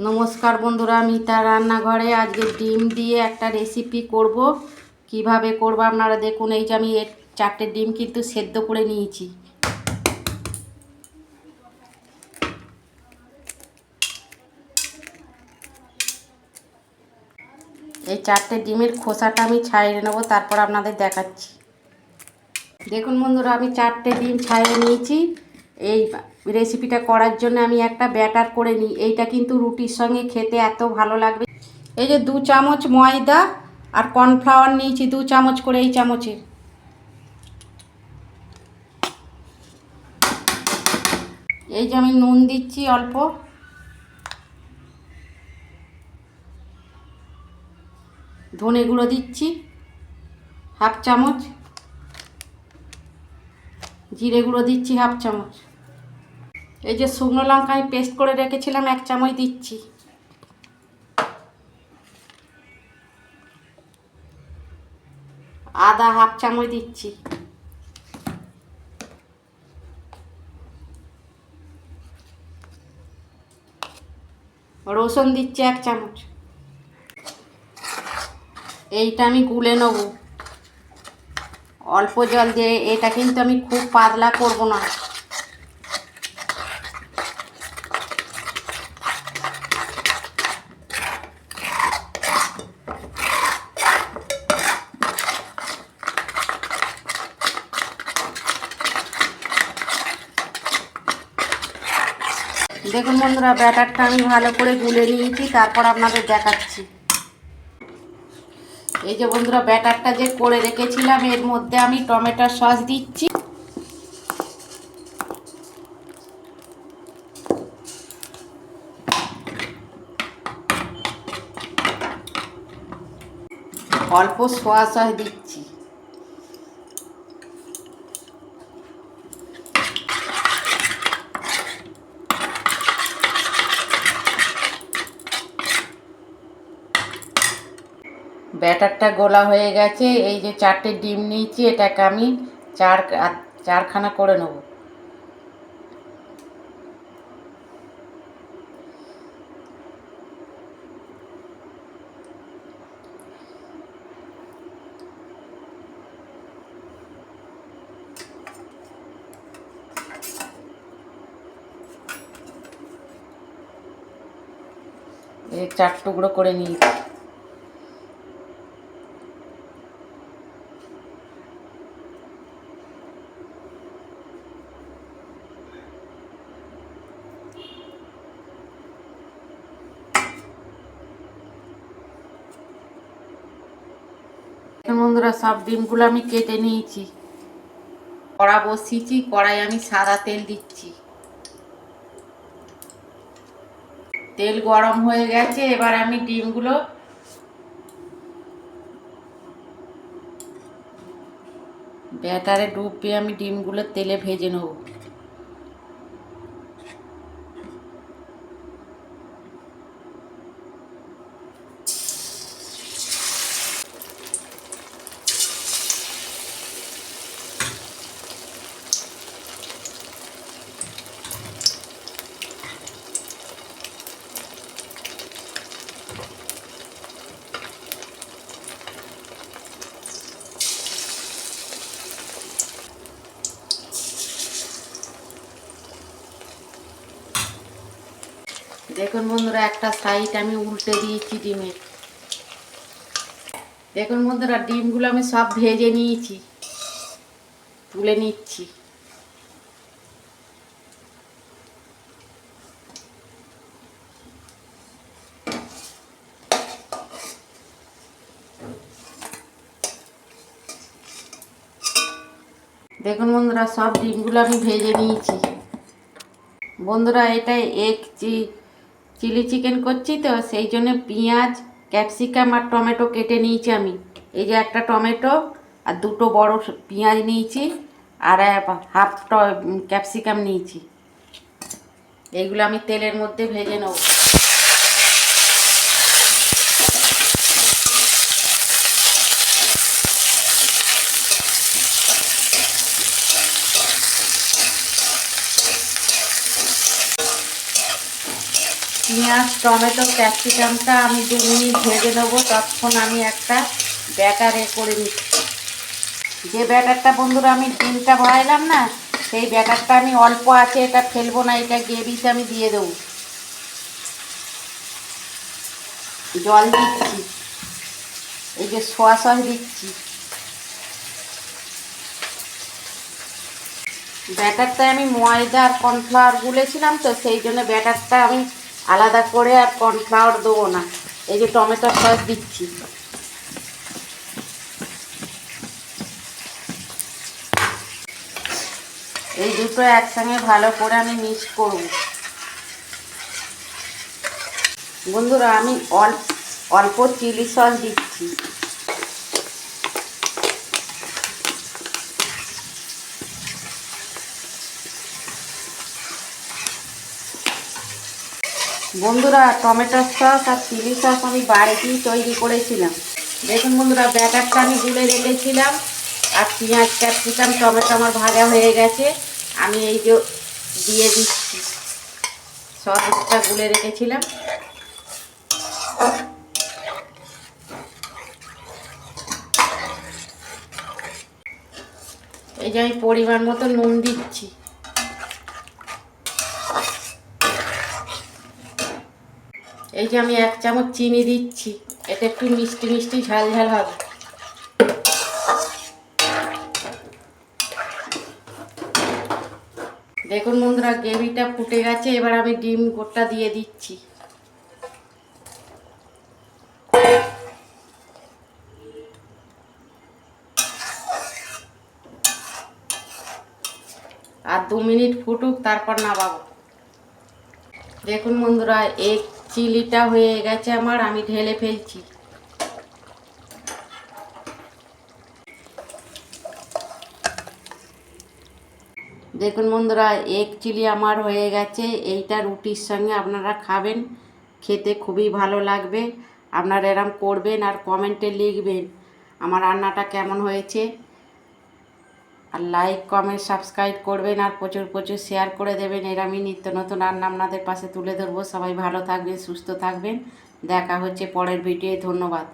নমস্কার বন্ধুরা, মিতা রান্নাঘরে আজকে ডিম দিয়ে একটা রেসিপি করব। কিভাবে করব আপনারা দেখুন। এই যে আমি 4টে ডিম কিন্তু সেদ্ধ করে নিয়েছি। এই 4টে ডিমের খোসাটা আমি ছাড়িয়ে নেব, তারপর আপনাদের দেখাচ্ছি। দেখুন বন্ধুরা, আমি 4টে ডিম ছাড়িয়ে নিয়েছি। এই রেসিপিটা করার জন্য আমি একটা ব্যাটার করে নিই। এইটা কিন্তু রুটির সঙ্গে খেতে এত ভালো লাগবে। এই যে 2 চামচ ময়দা আর কর্নফ্লাওয়ার নিয়েছি 2 চামচ করে, এই চামচের। এই যে আমি নুন দিচ্ছি অল্প, ধনে গুঁড়ো দিচ্ছি হাফ চামচ, জিরে গুঁড়ো দিচ্ছি হাফ চামচ। এই যে শুকনো লঙ্কা আমি পেস্ট করে রেখেছিলাম 1 চামচ দিচ্ছি। আদা হাফ চামচ দিচ্ছি। রসুন দিচ্ছি 1 চামচ। এইটা আমি গুলে নেব অল্প জল দিয়ে। এটা কিন্তু আমি খুব পাতলা করব না। দেখুন বন্ধুরা, ব্যাটারটা আমি ভালো করে গুলে নিয়েছি, তারপর আপনাদের দেখাচ্ছি। এই যে বন্ধুরা, ব্যাটারটা যে করে রেখেছিলাম এর মধ্যে আমি টমেটো সস দিচ্ছি। অল্প সোয়া সস দিচ্ছি। ব্যাটারটা গোলা হয়ে গেছে। এই যে 4টে ডিম নিয়েছি, এটাকে আমি চারখানা করে নেব। এই 4 টুকরো করে নিয়েছি। বন্ধুরা, সব ডিমগুলো আমি কেটে নিয়েছি। কড়া বসিয়েছি, কড়াই আমি সাদা তেল দিচ্ছি। তেল গরম হয়ে গেছে, এবার আমি ডিমগুলো ব্যাটারে ডুবিয়ে আমি ডিমগুলো তেলে ভেজে নেব। দেখুন বন্ধুরা, একটা সাইড আমি উল্টে দিয়েছি ডিমের। দেখুন বন্ধুরা, ডিমগুলো আমি সব ভেজে নিয়েছি, তুলে নিচ্ছি। দেখুন বন্ধুরা, সব ডিমগুলো আমি ভেজে নিয়েছি। বন্ধুরা, এটা চিলি চিকেন করছি তো, সেই জন্য পেঁয়াজ, ক্যাপসিকাম আর টমেটো কেটে নিয়েছি আমি। এই যে একটা টমেটো আর 2টো বড় পেঁয়াজ নিয়েছি, আর হাফ ক্যাপসিকাম নিয়েছি। এইগুলো আমি তেলের মধ্যে ভেজে নেব। পেঁয়াজ টমেটো ক্যাপসিকামটা আমি 2 মিনিট ভেজে নেবো। ততক্ষণ আমি একটা ব্যাটার করে নিচ্ছি। যে ব্যাটারটা বন্ধুরা আমি ডিমটা ভরাইলাম না, সেই ব্যাটারটা আমি অল্প আছে, এটা ফেলবো না, এটা গ্রেভিতে আমি দিয়ে দেবো। জল দিচ্ছি, এই যে সোয়া সস দিচ্ছি। ব্যাটারটা আমি ময়দা আর কর্নফ্লাওয়ার গুলেছিলাম, তো সেই জন্য ব্যাটারটা আমি আলাদা করে আর কর্নফ্লাওয়ার দেবো না। এই যে টমেটো সস দিচ্ছি। এই দুটো একসঙ্গে ভালো করে আমি মিক্স করব। বন্ধুরা আমি অল্প চিলি সস দিচ্ছি। বন্ধুরা টমেটো সস আর চিলি সস আমি বাড়িতেই তৈরি করেছিলাম। দেখুন বন্ধুরা, ব্যাটারটা আমি গুলে রেখেছিলাম, আর পেঁয়াজ ক্যাপসিকাম টমেটো আমার ভাজা হয়ে গেছে। আমি এই যে দিয়ে দিচ্ছি, সসটা গুলে রেখেছিলাম। এই যে আমি পরিমাণ মতো নুন দিচ্ছি। এই যে আমি 1 চামচ চিনি দিচ্ছি, এটা একটু মিষ্টি মিষ্টি ঝাল ঝাল হবে। দেখুন বন্ধুরা, গ্রেভিটা ফুটে গেছে। এবার আমি ডিম গোটা দিয়ে দিচ্ছি। আর 2 মিনিট ফুটুক, তারপর নামাবো। দেখুন বন্ধুরা, এগ চিলিটা হয়ে গেছে আমার, আমি ঢেলে ফেলছি। দেখুন বন্ধুরা, এগ চিলি আমার হয়ে গেছে। এইটা রুটির সঙ্গে আপনারা খাবেন, খেতে খুবই ভালো লাগবে। আপনারা এরম করবেন আর কমেন্টে লিখবেন আমার রান্নাটা কেমন হয়েছে। আর লাইক কমেন্ট সাবস্ক্রাইব করবেন, আর প্রচুর প্রচুর শেয়ার করে দেবেন। এরমই নিত্য নতুন রান্না আপনাদের পাশে তুলে ধরবো। সবাই ভালো থাকবেন, সুস্থ থাকবেন। দেখা হচ্ছে পরের ভিডিওয়। ধন্যবাদ।